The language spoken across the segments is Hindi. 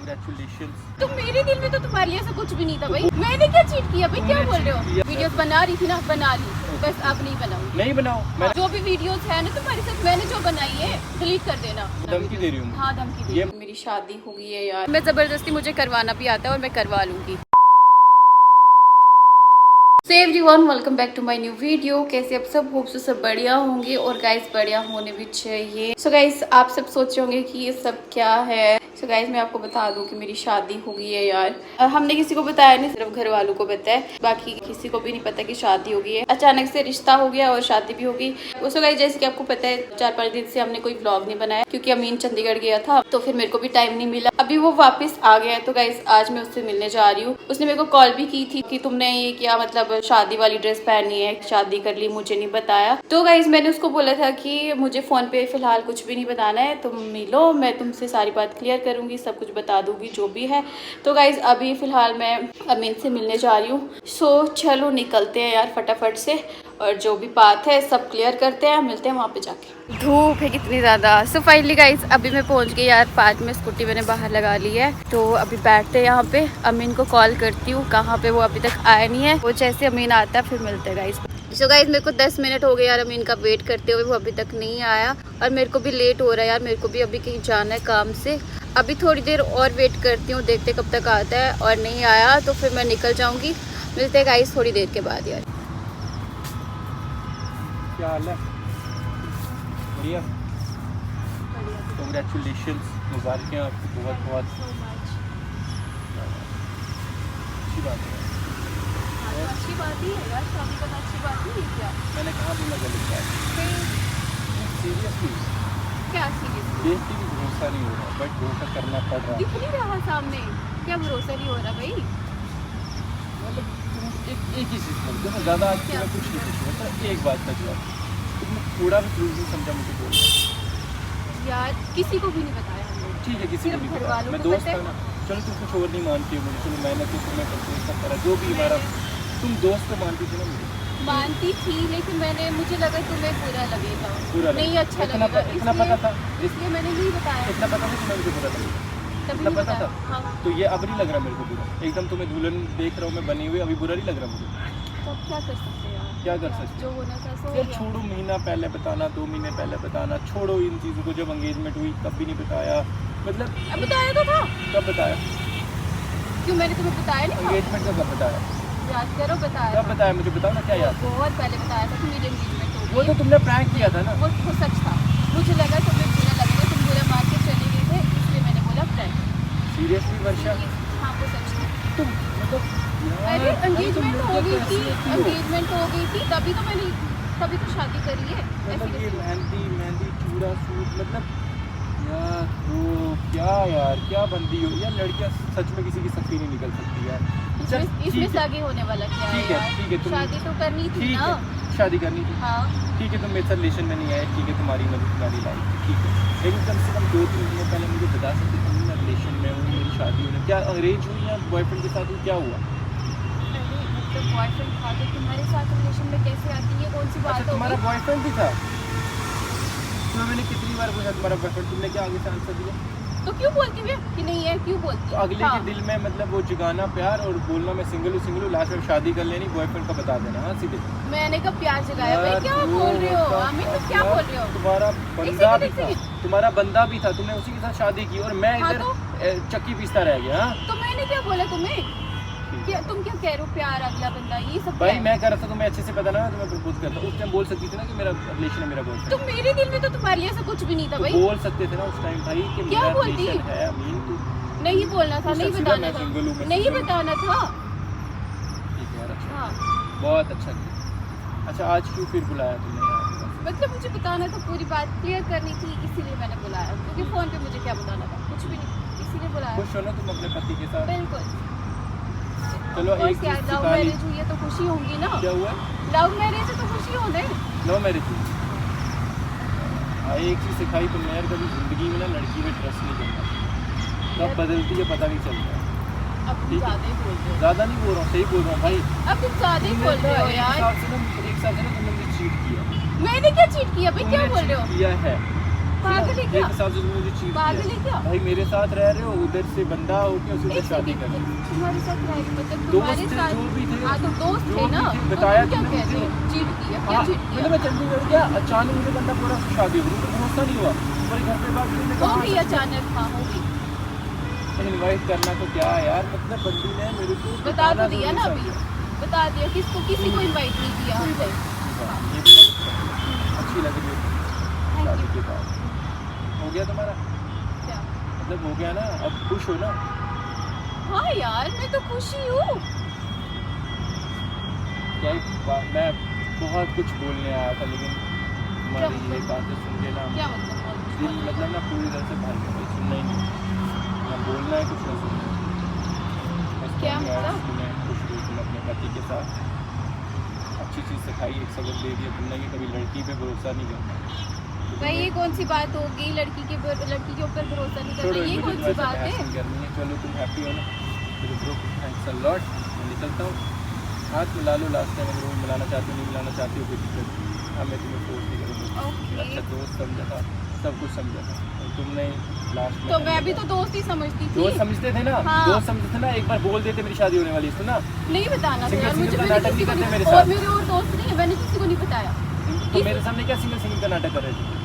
Congratulations। तो मेरे दिल में तो तुम्हारे लिए ऐसा कुछ भी नहीं था भाई। मैंने क्या चीट किया भाई, क्या बोल रहे हो? वीडियोस बना रही थी ना, बना ली, बस अब नहीं बनाऊंगी। नहीं बनाओ, मैं जो भी वीडियोस है ना तुम्हारे साथ मैंने जो बनाई है डिलीट कर देना। धमकी दे रही हूँ। हाँ धमकी दे। मेरी शादी हो गई है यार, मैं जबरदस्ती मुझे करवाना भी आता है और मैं करवा लूंगी। So everyone, welcome back to my new video. कैसे आप सब? होप सो सब बढ़िया होंगे और गाइस बढ़िया होने भी चाहिए। सो गाइस आप सब सोच रहे होंगे कि ये सब क्या है। सो गाइस मैं आपको बता दूं कि मेरी शादी हो गई है यार। हमने किसी को बताया नहीं, सिर्फ घर वालों को बताया, बाकी किसी को भी नहीं पता कि शादी हो गई है। अचानक से रिश्ता हो गया और शादी भी हो गई। सो गाइस जैसे कि आपको पता है 4-5 दिन से हमने कोई व्लॉग नहीं बनाया क्योंकि अमीन चंडीगढ़ गया था, तो फिर मेरे को भी टाइम नहीं मिला। अभी वो वापस आ गया है तो गाइस आज मैं उससे मिलने जा रही हूँ। उसने मेरे को कॉल भी की थी कि तुमने ये क्या मतलब शादी वाली ड्रेस पहनी है, शादी कर ली, मुझे नहीं बताया। तो गाइस मैंने उसको बोला था कि मुझे फोन पे फिलहाल कुछ भी नहीं बताना है, तुम मिलो, मैं तुमसे सारी बात क्लियर करूंगी, सब कुछ बता दूंगी जो भी है। तो गाइस अभी फिलहाल मैं अमीन से मिलने जा रही हूँ। सो चलो निकलते हैं यार फटाफट से, और जो भी बात है सब क्लियर करते हैं, मिलते हैं वहाँ पे जाके। धूप है कितनी ज़्यादा। सो फाइनली गाइस अभी मैं पहुँच गई यार। 5 में स्कूटी मैंने बाहर लगा ली है, तो अभी बैठते हैं यहाँ पे। अमीन को कॉल करती हूँ, कहाँ पे वो अभी तक आया नहीं है। वो जैसे अमीन आता है फिर मिलते हैं गाइस। सो गाइस मेरे को 10 मिनट हो गए यार अमीन का वेट करते हुए, वो अभी तक नहीं आया और मेरे को भी लेट हो रहा है यार। मेरे को भी अभी कहीं जाना है काम से। अभी थोड़ी देर और वेट करती हूँ, देखते कब तक आता है, और नहीं आया तो फिर मैं निकल जाऊँगी। मिलते हैं गाइस थोड़ी देर के बाद यार। क्या हाल है? बढ़िया। Congratulations, मुबारकें आपको बहुत बहुत। अच्छी बात है। अच्छी बात ही है यार, शादी करना अच्छी बात ही है क्या? मैंने कहा बोला गलत बात। सीरियसली क्या सीरियस? देख के भी भरोसा नहीं हो रहा, बट भरोसा करना पड़ रहा है। दिख नहीं रहा सामने, क्या भरोसा नहीं हो रहा भाई? मतलब एक ही चीज़ बोल दो, ज़्यादा आज मैं कुछ नहीं पूछूंगा, तो एक बात का जवाब तुमने थोड़ा भी प्रूफ नहीं समझा मुझे बोल यार किसी को भी नहीं बताया हम लोग। ठीक है, किसी को सिर्फ नहीं घर पता, वालों मैं को दोस्त पता था है। ना। चलो तुम कुछ और नहीं मानती हो मुझे, चलो मैंने तो तुम्हें करते सब करा, जो भी हमारा तुम दोस्त को मानती थी ना मुझे। मानती थी लेकिन मैंने, मुझे लगा तुम्हें बुरा लगेगा, बुरा नहीं लगा। अच्छा इतना लगेगा, इतना पता था, इसलिए मैंने नहीं बताया। इतना पता था कि मैं मुझे बुरा लगेगा, तभी इतना नहीं पता था। बताया। हाँ तो ये अब नहीं लग रहा मेरे को बुरा, एकदम तुम्हें दुल्हन देख रहा हूँ मैं बनी हुई, अभी बुरा नहीं लग रहा मुझे। तो अब क्या कर सकते हैं यार? क्या कर सकते? जो होना था सो हो यार गया। छोड़ो, महीना पहले बताना, 2 महीने पहले बताना, छोड़ो इन चीज़ों को। जब एंगेजमेंट हुई तब भी नहीं बताया, मतलब अब बताया तो था। कब बताया? क्यों मैंने तुम्हें बताया नहीं था? एंगेजमेंट का कब बताया? याद करो बताया कब था। बताया मुझे बताओ ना, क्या याद? बहुत पहले बताया था कि मेरी एंगेजमेंट हो वो गई तो है। तुमने प्रैंक किया था ना। वो सच था। मुझे लगा तुम्हें बुरा लगेगा, तुम बुरा मान के चले गए थे, इसलिए मैंने बोला फ्रेंड। सीरियसली वर्षा, हाँ वो सच था। तुम मतलब अरे यार, एंगेजमेंट तुम हो गई लोग थी, कैसे हो? एंगेजमेंट हो गई थी तभी तो मैंने, तभी तो शादी करी है। मतलब ऐसे ये कैसे? मेहंदी चूड़ा सूट, मतलब यार तो क्या यार, क्या बंदी हो यार। लड़कियां सच में किसी की सच्ची नहीं निकल सकती यार। चल, इसमें ठीक है, शादी होने वाला क्या है ठीक है, यार? ठीक है, तुम शादी तो करनी थी ठीक ना। है, शादी करनी थी, हाँ ठीक है, तुम मेरे साथ रिलेशन में नहीं आए, ठीक है, तुम्हारी मर्जी, तुम्हारी लाइफ, ठीक है, लेकिन कम से कम 2-3 महीने पहले मुझे बता सकते तुम मैं रिलेशन में हूँ, मेरी शादी होने। क्या अरेंज हुई या बॉयफ्रेंड के साथ हुई, क्या हुआ? अरे मतलब बॉयफ्रेंड था तो तुम्हारे साथ रिलेशन में कैसे आती है? कौन सी बात अच्छा, हो तुम्हारा गई? बॉयफ्रेंड भी था? तुम्हें मैंने कितनी बार पूछा तुम्हारा बॉयफ्रेंड, तुमने क्या आगे से आंसर दिया? तो क्यों बोलती है कि नहीं है? क्यों बोलती तो है? अगले हाँ। के दिल में मतलब वो जगाना प्यार और बोलना मैं सिंगल हूँ, लास्ट में शादी कर लेनी, बॉयफ्रेंड का बता देना। हाँ सीधे मैंने कब प्यार जगाया भाई? यार, क्या बोल रहे हो आमिर, तुम क्या बोल रहे हो? तुम्हारा एक बंदा सेकंड, भी एक था, सेकंड। तुम्हारा बंदा भी था, तुमने उसी के साथ शादी की और मैं हाँ इधर चक्की पीसता रह गया। हाँ तो मैंने क्या बोला तुम्हें? क्या तुम क्या कह रहे हो? प्यार अगला बंदा, ये सब भाई क्या है? मैं कह रहा था तुम्हें अच्छे से पता ना, तुम्हें प्रपोज करता उस टाइम बोल सकती थी ना कि मेरा रिलेशन है, मेरा तो बॉयफ्रेंड। मेरे दिल में तो तुम्हारे लिए ऐसा कुछ भी नहीं था तो भाई। बोल सकते थे ना उस टाइम भाई कि क्या मेरा बोलती? रिलेशन है। अमीन तू नहीं बोलना था, नहीं सीधा बताना मैं था, सिंगल हूँ, मैं नहीं सिंगल हूँ। बताना था। ठीक है यार, अच्छा, हाँ बहुत अच्छा किया। अच्छा आज क्यों फिर बुलाया तुमने यार? मतलब मुझे बताना था, पूरी बात क्लियर करनी थी, इसीलिए मैंने बुलाया। क्योंकि फोन पे मुझे क्या बताना था, कुछ भी नहीं, इसीलिए बुलाया। खुश हो ना तुम अपने पति के साथ? बिल्कुल। चलो एक चीज़ लव सिखा ली। मैरिज हुई है तो खुशी होंगी ना। क्या हुआ? लव मैरिज है तो खुशी होने। लव मैरिज हुई। एक चीज़ सिखाई तुमने यार, कभी जिंदगी में ना लड़की पे ट्रस्ट नहीं करना, कब बदलती है पता नहीं चलता। अब तुम ठीक है। ज्यादा ही बोल रहे हो। ज़्यादा नहीं बोल रहा हूँ, सही बोल रहा हूँ भाई। अब तुम ज्यादा ही बोल रहे हो यार। एक साल से ना तुमने मुझे चीट किया। मैंने क्या चीट किया भाई? क्या तुमने बोल रहे cheat हो? किया है, पागल है क्या? एक साथ जो तुमने मुझे चीट पागल है किया क्या? भाई, मेरे साथ रह रहे हो, उधर से बंदा होके उसी से शादी कर रहे हो। तुम्हारे साथ रह रही मतलब दोस्त तुम्हारे थे, साथ जो भी थे, हाँ तो दोस्त जो थे भी ना, थे, तो बताया तुम क्या तुमने कहते मुझे। हो चीट किया? क्या हाँ, चीट मतलब किया? मैं चंडीगढ़ गया, अचानक मुझे बंदा पूरा शादी हो गई, तो भरोसा नहीं हुआ। मेरे घर पे बात करने हो गई अचानक? हाँ हो गई। इनवाइट करना तो क्या है यार, मतलब बंदी ने मेरे को बता तो बताना दिया ना जरूरी अभी, समझा। बता दिया किसको, किसी को इनवाइट नहीं किया कोई हमने। बात नहीं, ये भी बात अच्छी लग रही है शादी के बाद। हो गया तुम्हारा, क्या? मतलब हो गया ना, अब खुश हो ना? हाँ यार मैं तो खुश ही हूँ। क्या मैं बहुत कुछ बोलने आया था, लेकिन तुम्हारी ये बातें सुन के ना क्या मतलब? दिल मतलब ना पूरी तरह से भर गया भाई, सुनना ही नहीं, ना बोलना है कुछ, ना सुनना है। बस क्या कहूँगा यार, मतलब? तुम्हें खुश हुई तुम अपने पति के साथ, अच्छी चीज़ सिखाई, एक सबक दे दिया तुमने कि कभी लड़की पे भरोसा नहीं करना। भाई ये कौन सी बात होगी, लड़की के ऊपर भरोसा नहीं छोड़ो, करना, ये मुझे कौन सी तुम्हारे बात साथ बहस है? नहीं करनी है। चलो तुम हैप्पी हो ना, चलो ब्रो, थैंक्स अ लॉट, मैं निकलता हूँ। हाथ मिला लो लास्ट टाइम, अगर वो मिलाना चाहती हो, नहीं मिलाना चाहती हो, कोई दिक्कत नहीं। हाँ, मैं तुम्हें फोर्स नहीं करूँगा। ओके। अच्छा दोस्त समझा था, सब कुछ समझा था, और तुमने लास्ट में तो मैं भी तो दोस्त ही समझती थी। दोस्त समझते थे ना, हाँ। दोस्त समझते थे ना, एक बार बोल देते मेरी शादी होने वाली है, सुना? नहीं बताना था सिंगल यार सिंगल मुझे, का मैंने नाटक किसी नहीं को करते मेरे नहीं, और साथ। मेरे और दोस्त नहीं है, मैंने किसी को नहीं बताया। तो मेरे सामने क्या सिंगल सिंगल का नाटक कर रहे थे?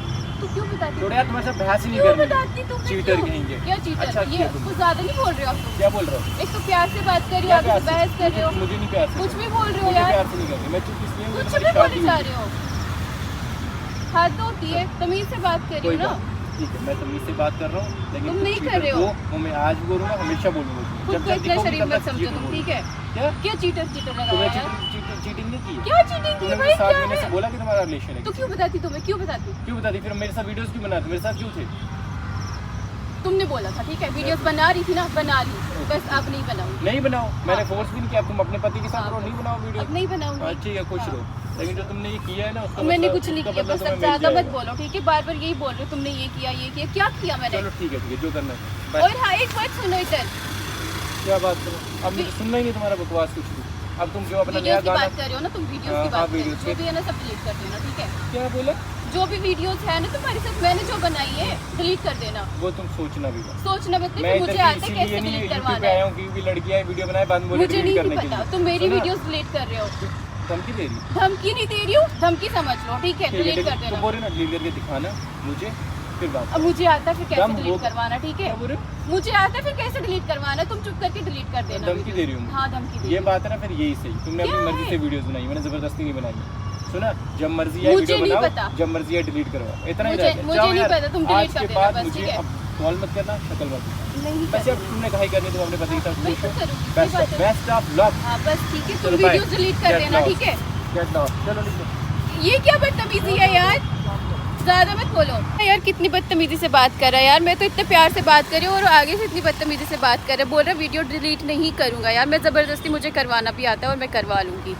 तो क्यों बताती? छोड़ो यार, तुम्हारे साथ बहस ही नहीं क्यों करनी। बताती तुम? चीटर कहेंगे। क्या चीटर? अच्छा ये किया तुमने। कुछ ज्यादा नहीं बोल रहे हो आप लोग? क्या बोल रहे हो? एक तो प्यार से बात कर रहे हो, क्या आगे प्यार से से? बहस कर रहे हो, मुझे नहीं प्यार से कुछ करनी। भी बोल रहे हो मुझे यार, प्यार से नहीं करनी, मैं चुप इसलिए हूँ, कुछ मेरी भी शादी बोले जा हुई। रहे हो। हद होती है, तमीज से बात कर रही कोई हो ना। बात, ठीक है, मैं तमीज से बात कर रहा हूँ, लेकिन तुम तुम नहीं कर cheater रहे हो। वो मैं आज भी बोलूँगा, हमेशा बोलूँगा। खुद जब को जब इतना दिखोगी शरीफ तब मत तक समझो cheater तुम, बोलूँगा। ठीक है? क्या क्या चीटर लगा तुमने यार? चीटिंग नहीं की है? क्या चीटिंग की तुमने भाई? मुझे 7 क्या महीने से है? बोला कि तुम्हारा रिलेशन है। तो क्यों बताती तुम्हें, क्यों बताती? क्यों बताती फिर? मेरे साथ वीडियोस क्यों बनाते? मेरे साथ क्यों थे? तुमने बोला था, ठीक है, वीडियोस बना रही थी ना, बना ली, बस अब नहीं बनाऊंगी। नहीं बनाओ, मैंने हाँ। फोर्स भी नहीं किया, अब तुम अपने पति के साथ हाँ, रहो, नहीं बनाओ वीडियो। अब नहीं बनाऊंगी। हाँ ठीक है, खुश हाँ। रहो, लेकिन जो तुमने ये किया है ना उसका मैंने बदला- कुछ नहीं उसका किया, बदला बस तुम्हें अब मिल ज्यादा मत जाएगा। बोलो, ठीक है? बार बार यही बोल रहे हो, तुमने ये किया, ये किया, क्या किया मैंने? चलो ठीक है, जो करना है। बाय। और हाँ एक बात सुनो इधर, क्या बात करो, अब मुझे सुनना ही नहीं तुम्हारा बकवास कुछ भी। अब तुम जो अपना नया वीडियोस की गाना, बात कर रहे हो ना तुम, वीडियोस हाँ, की बात हाँ, कर रहे हो, videos जो की। भी है ना सब डिलीट कर देना, ठीक है? क्या बोला? जो भी वीडियोस है ना तुम्हारे साथ, मैंने जो बनाई है डिलीट कर देना। वो तुम सोचना भी मत। सोचना मत, मैं मुझे इधर आता है इसीलिए कैसे नहीं डिलीट यूट्यूब करवाना पे आया है, हूँ कि लड़कियां वीडियो बनाए बाद में बोले मुझे डिलीट करने नहीं के पता। लिए। तुम मेरी सुना? वीडियोस डिलीट कर रहे हो। धमकी दे रही है। धमकी नहीं दे रही हूँ, धमकी समझ लो, ठीक है? ठीक है, डिलीट कर लेकिन तुम देना। बोल रहे ना डिलीट करके दिखाना मुझे, फिर बात अब मुझे आता है फिर दम कैसे डिलीट होगा। करवाना, ठीक है? क्या बोल रहे हो? मुझे आता है फिर कैसे डिलीट करवाना, तुम चुप करके डिलीट कर देना। धमकी दे रही हूँ मैं। हाँ धमकी दे ये रही बात है ना, फिर यही सही, तुमने अपनी क्या मर्जी है? से वीडियोस बनाई, मैंने जबरदस्ती नहीं बनाई है। सुना, जब मर्जी है मुझे वीडियो नहीं बनाओ, पता। जब मर्जी है डिलीट करवाओ, इतना ही मुझे- रहता है। मुझे जाओ नहीं यार, पता, तुम delete आज कर के देना बाद बस, मुझे ठीक है? अब कॉल मत करना, शक्ल मत दिखाना। नहीं वैसे अब करूँगी। तुमने कहीं करनी, तुम अपने पति के साथ मैं खुश क्यों हो। करूँगी? कोई बात नहीं। Best of luck. हाँ बस ठीक है, तुम चलो, bye. वीडियोस डिलीट कर Get देना, lost. ठीक है? गेट लॉस्ट, चलो निकलो। ये क्या बदतमीजी है यार, ज्यादा मत बोलो यार। कितनी बदतमीजी से बात कर रहा है यार, मैं तो इतने प्यार से बात कर रही हूँ और आगे से इतनी बदतमीजी से बात कर रहा है। बोल रहा है वीडियो डिलीट नहीं करूँगा यार, मैं ज़बरदस्ती, मुझे करवाना भी आता है और मैं करवा लूँगी।